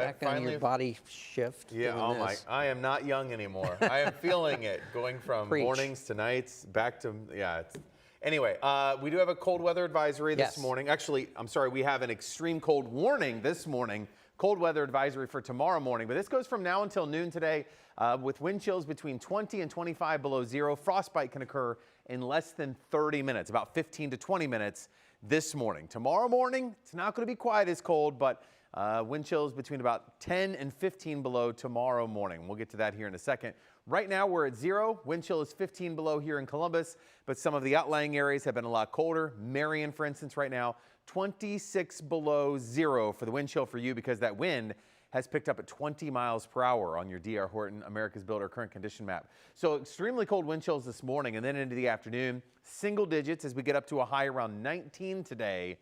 back on your body shift. Yeah, oh my, I am not young anymore. I am feeling it, going from mornings to nights, back to, yeah. Anyway, we do have a cold weather advisory this morning. Actually, I'm sorry, we have an extreme cold warning this morning. Cold weather advisory for tomorrow morning, but this goes from now until noon today with wind chills between 20 and 25 below zero. Frostbite can occur in less than 30 minutes, about 15 to 20 minutes this morning. Tomorrow morning, it's not going to be quite as cold, but wind chills between about 10 and 15 below tomorrow morning. We'll get to that here in a second. Right now we're at 0. Wind chill is 15 below here in Columbus, but some of the outlying areas have been a lot colder. Marion, for instance, right now, 26 below 0 for the wind chill for you because that wind has picked up at 20 miles per hour on your D.R. Horton America's Builder current condition map. So extremely cold wind chills this morning and then into the afternoon. Single digits as we get up to a high around 19 today.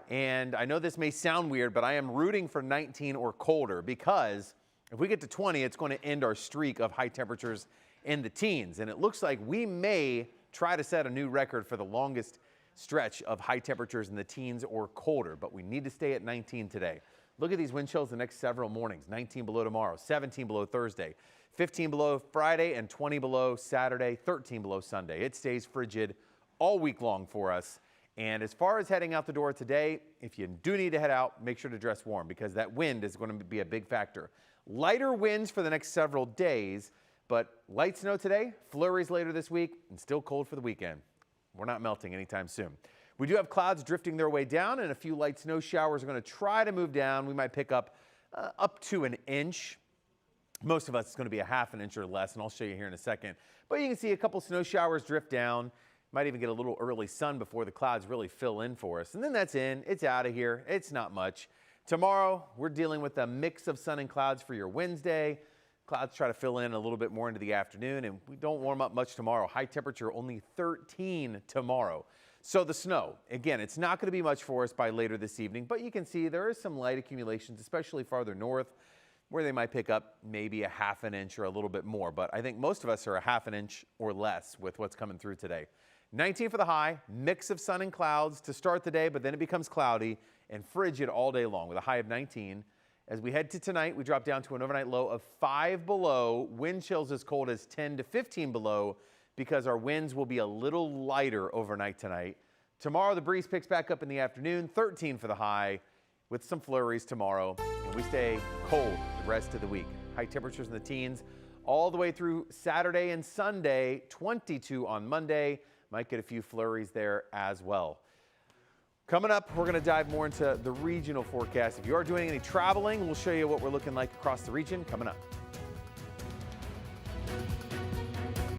And I know this may sound weird, but I am rooting for 19 or colder because if we get to 20, it's going to end our streak of high temperatures in the teens. And it looks like we may try to set a new record for the longest stretch of high temperatures in the teens or colder, but we need to stay at 19 today. Look at these wind chills the next several mornings. 19 below tomorrow, 17 below Thursday, 15 below Friday, and 20 below Saturday, 13 below Sunday. It stays frigid all week long for us. And as far as heading out the door today, if you do need to head out, make sure to dress warm because that wind is going to be a big factor. Lighter winds for the next several days, but light snow today, flurries later this week, and still cold for the weekend. We're not melting anytime soon. We do have clouds drifting their way down, and a few light snow showers are going to try to move down. We might pick up to an inch. Most of us, it's going to be a half an inch or less, and I'll show you here in a second. But you can see a couple snow showers drift down. Might even get a little early sun before the clouds really fill in for us. And then that's in. It's out of here. It's not much. Tomorrow, we're dealing with a mix of sun and clouds for your Wednesday. Clouds try to fill in a little bit more into the afternoon, and we don't warm up much tomorrow. High temperature only 13 tomorrow. So the snow, again, it's not going to be much for us by later this evening, but you can see there is some light accumulations, especially farther north, where they might pick up maybe a half an inch or a little bit more. But I think most of us are a half an inch or less with what's coming through today. 19 for the high, mix of sun and clouds to start the day, but then it becomes cloudy and frigid all day long with a high of 19. As we head to tonight, we drop down to an overnight low of 5 below, wind chills as cold as 10 to 15 below because our winds will be a little lighter overnight tonight. Tomorrow, the breeze picks back up in the afternoon, 13 for the high with some flurries tomorrow, and we stay cold the rest of the week. High temperatures in the teens all the way through Saturday and Sunday, 22 on Monday. Might get a few flurries there as well. Coming up, we're going to dive more into the regional forecast. If you are doing any traveling, we'll show you what we're looking like across the region coming up.